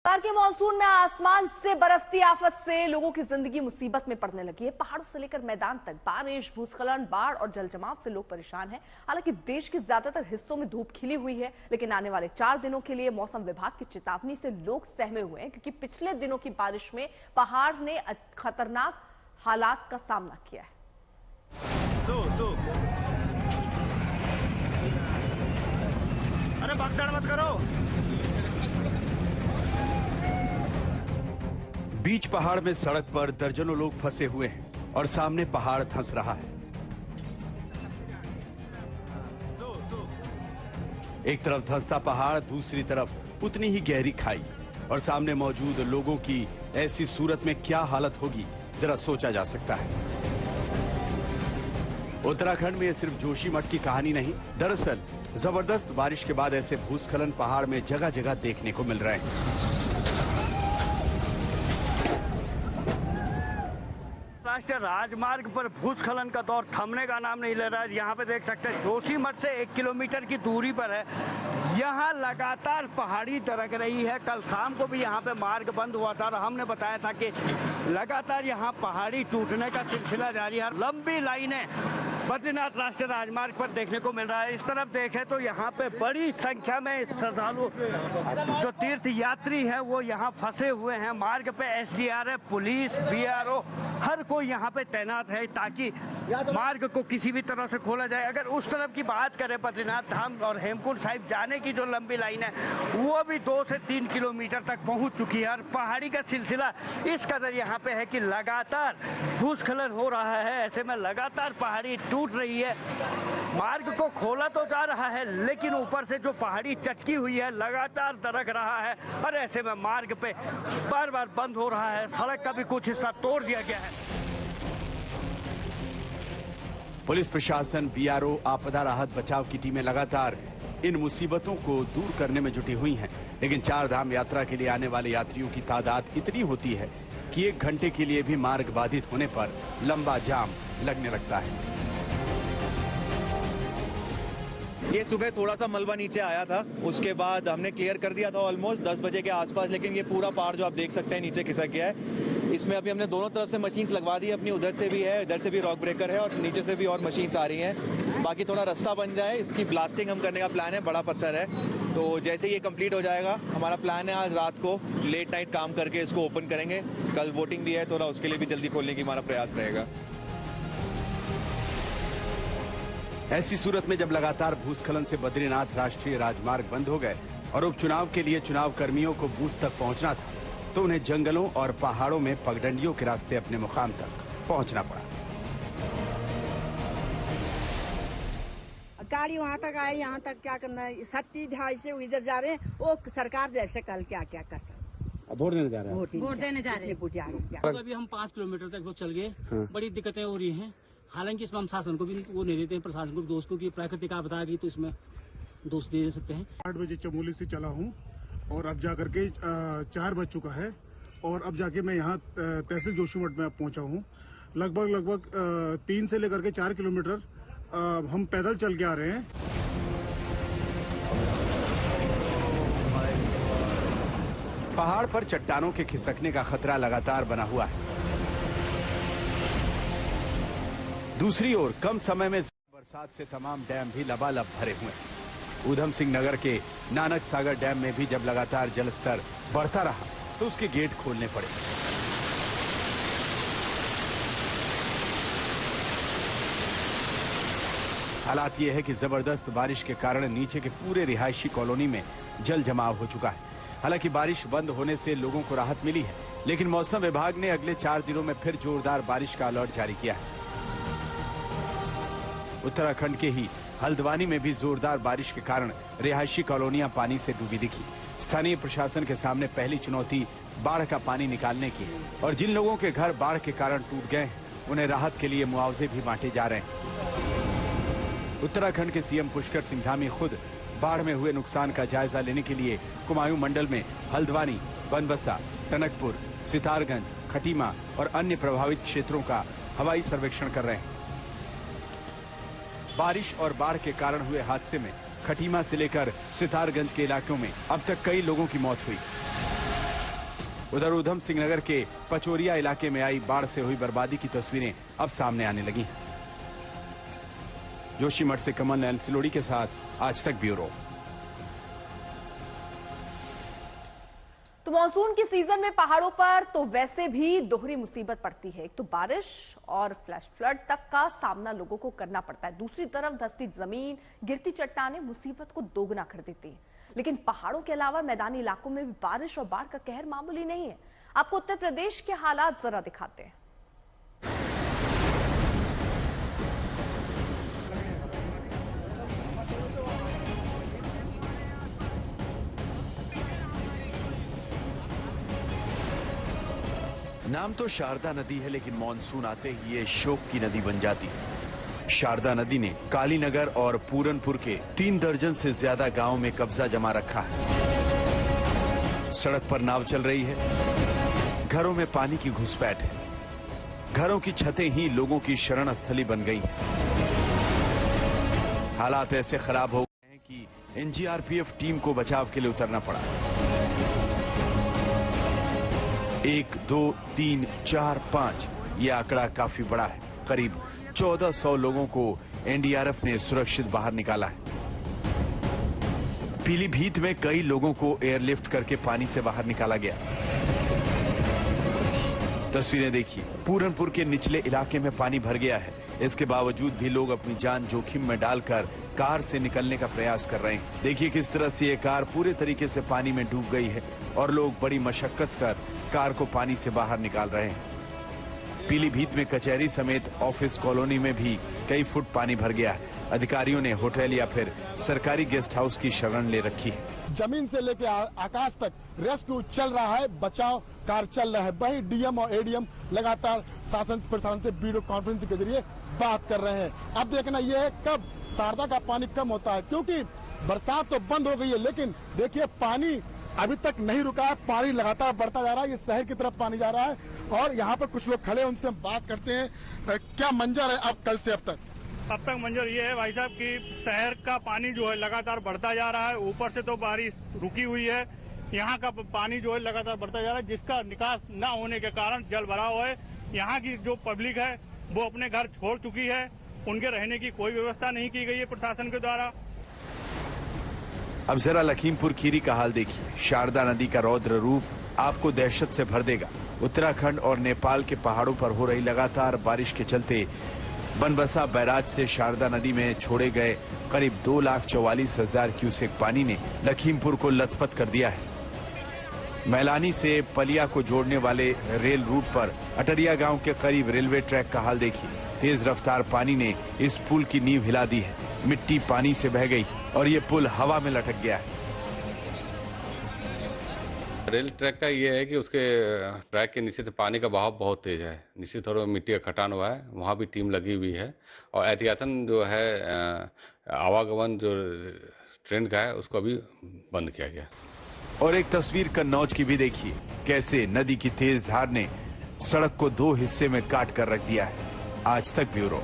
बार के मानसून में आसमान से बरसती आफत से लोगों की जिंदगी मुसीबत में पड़ने लगी है। पहाड़ों से लेकर मैदान तक बारिश, भूस्खलन, बाढ़ और जलजमाव से लोग परेशान हैं। हालांकि देश के ज्यादातर हिस्सों में धूप खिली हुई है, लेकिन आने वाले 4 दिनों के लिए मौसम विभाग की चेतावनी से लोग सहमे हुए हैं, क्योंकि पिछले दिनों की बारिश में पहाड़ ने खतरनाक हालात का सामना किया है। अरे भगदड़ मत करो। बीच पहाड़ में सड़क पर दर्जनों लोग फंसे हुए हैं और सामने पहाड़ धंस रहा है। एक तरफ धंसता पहाड़, दूसरी तरफ उतनी ही गहरी खाई और सामने मौजूद लोगों की ऐसी सूरत में क्या हालत होगी, जरा सोचा जा सकता है। उत्तराखंड में यह सिर्फ जोशीमठ की कहानी नहीं, दरअसल जबरदस्त बारिश के बाद ऐसे भूस्खलन पहाड़ में जगह जगह देखने को मिल रहे हैं। राष्ट्रीय राजमार्ग पर भूस्खलन का दौर थमने का नाम नहीं ले रहा है। यहाँ पे देख सकते हैं जोशीमठ से 1 किलोमीटर की दूरी पर है। यहाँ लगातार पहाड़ी दरक रही है। कल शाम को भी यहाँ पे मार्ग बंद हुआ था और हमने बताया था कि लगातार यहाँ पहाड़ी टूटने का सिलसिला जारी है। लंबी लाइनें बद्रीनाथ राष्ट्रीय राजमार्ग पर देखने को मिल रहा है। इस तरफ देखें तो यहाँ पे बड़ी संख्या में श्रद्धालु जो तीर्थ यात्री हैं वो यहाँ फंसे हुए हैं। मार्ग पे एसडीआरएफ, पुलिस, बीआरओ हर कोई यहाँ पे तैनात है ताकि मार्ग को किसी भी तरह से खोला जाए। अगर उस तरफ की बात करें बद्रीनाथ धाम और हेमकुंड साहिब जाने की जो लंबी लाइन है वो भी 2 से 3 किलोमीटर तक पहुँच चुकी है और पहाड़ी का सिलसिला इस कदर यहाँ पे है कि लगातार भूस्खलन हो रहा है। ऐसे में लगातार पहाड़ी टूट रही है। मार्ग को खोला तो जा रहा है लेकिन ऊपर से जो पहाड़ी चटकी हुई है लगातार दरक रहा है और ऐसे में मार्ग पे बार बार बंद हो रहा है। सड़क का भी कुछ हिस्सा तोड़ दिया गया है। पुलिस प्रशासन, बीआरओ, आपदा राहत बचाव की टीमें लगातार इन मुसीबतों को दूर करने में जुटी हुई हैं। लेकिन 4 धाम यात्रा के लिए आने वाले यात्रियों की तादाद इतनी होती है कि 1 घंटे के लिए भी मार्ग बाधित होने पर लंबा जाम लगने लगता है। ये सुबह थोड़ा सा मलबा नीचे आया था, उसके बाद हमने क्लियर कर दिया था ऑलमोस्ट 10 बजे के आसपास, लेकिन ये पूरा पहाड़ जो आप देख सकते हैं नीचे खिसक गया है। इसमें अभी हमने दोनों तरफ से मशीन्स लगवा दी है अपनी, उधर से भी है, इधर से भी रॉक ब्रेकर है और नीचे से भी और मशीन्स आ रही हैं। बाकी थोड़ा रास्ता बन जाए, इसकी ब्लास्टिंग हम करने का प्लान है। बड़ा पत्थर है तो जैसे ये कंप्लीट हो जाएगा हमारा प्लान है आज रात को लेट नाइट काम करके इसको ओपन करेंगे। कल वोटिंग भी है, थोड़ा उसके लिए भी जल्दी खोलने की हमारा प्रयास रहेगा। ऐसी सूरत में जब लगातार भूस्खलन से बद्रीनाथ राष्ट्रीय राजमार्ग बंद हो गए और उपचुनाव के लिए चुनाव कर्मियों को बूथ तक पहुंचना था, तो उन्हें जंगलों और पहाड़ों में पगडंडियों के रास्ते अपने मुकाम तक पहुंचना पड़ा। गाड़ी वहाँ तक आए, यहाँ तक क्या करना है, 27-2.5 से इधर जा रहे हैं। वो सरकार जैसे कल क्या क्या करता है, वोट देने जा रहे हैं। वोट देने जा रहे हैं। तो अभी हम 5 किलोमीटर तक वो चल गए। बड़ी दिक्कतें हो रही हैं। हालांकि इसमें हम शासन को भी वो नहीं देते हैं, प्रशासन को भी दोस्तों की प्राकृतिक आपदा आ गई तो इसमें दोस्त दे सकते हैं। 8 बजे चमोली से चला हूँ और अब जाकर के 4 बज चुका है और अब जाके मैं यहाँ तहसील जोशीमठ में पहुँचा हूँ। लगभग 3 से लेकर के 4 किलोमीटर हम पैदल चल के आ रहे हैं। पहाड़ पर चट्टानों के खिसकने का खतरा लगातार बना हुआ है। दूसरी ओर कम समय में बरसात से तमाम डैम भी लबालब भरे हुए हैं। ऊधम सिंह नगर के नानक सागर डैम में भी जब लगातार जलस्तर बढ़ता रहा तो उसके गेट खोलने पड़े। हालात ये है कि जबरदस्त बारिश के कारण नीचे के पूरे रिहायशी कॉलोनी में जल जमाव हो चुका है। हालांकि बारिश बंद होने से लोगों को राहत मिली है, लेकिन मौसम विभाग ने अगले 4 दिनों में फिर जोरदार बारिश का अलर्ट जारी किया है। उत्तराखंड के ही हल्द्वानी में भी जोरदार बारिश के कारण रिहायशी कॉलोनियां पानी से डूबी दिखी। स्थानीय प्रशासन के सामने पहली चुनौती बाढ़ का पानी निकालने की है और जिन लोगों के घर बाढ़ के कारण टूट गए हैं उन्हें राहत के लिए मुआवजे भी बांटे जा रहे हैं। उत्तराखंड के सीएम पुष्कर सिंह धामी खुद बाढ़ में हुए नुकसान का जायजा लेने के लिए कुमायूं मंडल में हल्द्वानी, बनबसा, टनकपुर, सितारगंज, खटीमा और अन्य प्रभावित क्षेत्रों का हवाई सर्वेक्षण कर रहे हैं। बारिश और बाढ़ के कारण हुए हादसे में खटीमा से लेकर सितारगंज के इलाकों में अब तक कई लोगों की मौत हुई। उधर उधम सिंह नगर के पचोरिया इलाके में आई बाढ़ से हुई बर्बादी की तस्वीरें अब सामने आने लगी। जोशीमठ से कमल नयन सिलोड़ी के साथ आज तक ब्यूरो। तो मानसून के सीजन में पहाड़ों पर तो वैसे भी दोहरी मुसीबत पड़ती है। एक तो बारिश और फ्लैश फ्लड तक का सामना लोगों को करना पड़ता है, दूसरी तरफ धंसती जमीन, गिरती चट्टानें मुसीबत को दोगुना कर देती है। लेकिन पहाड़ों के अलावा मैदानी इलाकों में भी बारिश और बाढ़ का कहर मामूली नहीं है। आपको उत्तर प्रदेश के हालात जरा दिखाते हैं। नाम तो शारदा नदी है, लेकिन मॉनसून आते ही ये शोक की नदी बन जाती है। शारदा नदी ने कालीनगर और पूरनपुर के 3 दर्जन से ज्यादा गांवों में कब्जा जमा रखा है। सड़क पर नाव चल रही है, घरों में पानी की घुसपैठ है, घरों की छतें ही लोगों की शरण स्थली बन गई हैं। हालात ऐसे खराब हो गए हैं कि एनडीआरएफ टीम को बचाव के लिए उतरना पड़ा। 1, 2, 3, 4, 5 ये आंकड़ा काफी बड़ा है। करीब 1400 लोगों को एनडीआरएफ ने सुरक्षित बाहर निकाला है। पीलीभीत में कई लोगों को एयरलिफ्ट करके पानी से बाहर निकाला गया। तस्वीरें देखिए, पूरनपुर के निचले इलाके में पानी भर गया है। इसके बावजूद भी लोग अपनी जान जोखिम में डालकर कार से निकलने का प्रयास कर रहे हैं। देखिए किस तरह से ये कार पूरे तरीके से पानी में डूब गई है और लोग बड़ी मशक्कत कर कार को पानी से बाहर निकाल रहे हैं। पीलीभीत में कचहरी समेत ऑफिस कॉलोनी में भी कई फुट पानी भर गया है। अधिकारियों ने होटल या फिर सरकारी गेस्ट हाउस की शरण ले रखी है। जमीन से लेकर आकाश तक रेस्क्यू चल रहा है, बचाव कार्य चल रहा है। वहीं डीएम और एडीएम लगातार शासन प्रशासन से वीडियो कॉन्फ्रेंसिंग के जरिए बात कर रहे हैं। अब देखना यह है कब शारदा का पानी कम होता है, क्योंकि बरसात तो बंद हो गई है, लेकिन देखिए पानी अभी तक नहीं रुका है। पानी लगातार बढ़ता जा रहा है, ये शहर की तरफ पानी जा रहा है। और यहाँ पर कुछ लोग खड़े हैं, उनसे हम बात करते हैं। क्या मंजर है अब कल से अब तक? अब तक मंजर ये है भाई साहब कि शहर का पानी जो है लगातार बढ़ता जा रहा है। ऊपर से तो बारिश रुकी हुई है, यहाँ का पानी जो है लगातार बढ़ता जा रहा है, जिसका निकास न होने के कारण जल भराव है। यहाँ की जो पब्लिक है वो अपने घर छोड़ चुकी है, उनके रहने की कोई व्यवस्था नहीं की गई है प्रशासन के द्वारा। अब जरा लखीमपुर खीरी का हाल देखिए। शारदा नदी का रौद्र रूप आपको दहशत से भर देगा। उत्तराखंड और नेपाल के पहाड़ों पर हो रही लगातार बारिश के चलते बनबसा बैराज से शारदा नदी में छोड़े गए करीब 2,44,000 क्यूसेक पानी ने लखीमपुर को लथपथ कर दिया है। मैलानी से पलिया को जोड़ने वाले रेल रूट पर अटरिया गांव के करीब रेलवे ट्रैक का हाल देखिए। तेज रफ्तार पानी ने इस पुल की नींव हिला दी है। मिट्टी पानी से बह गई और ये पुल हवा में लटक गया है। रेल ट्रैक का ये है कि उसके ट्रैक के नीचे से पानी का बहाव बहुत तेज है। नीचे थोड़ा मिट्टी का खटान हुआ है, वहाँ भी टीम लगी हुई है। और एहतियातन जो है आवागमन जो ट्रेन का है उसको अभी बंद किया गया। और एक तस्वीर कन्नौज की भी देखिए, कैसे नदी की तेज धार ने सड़क को 2 हिस्से में काट कर रख दिया है। आज तक ब्यूरो।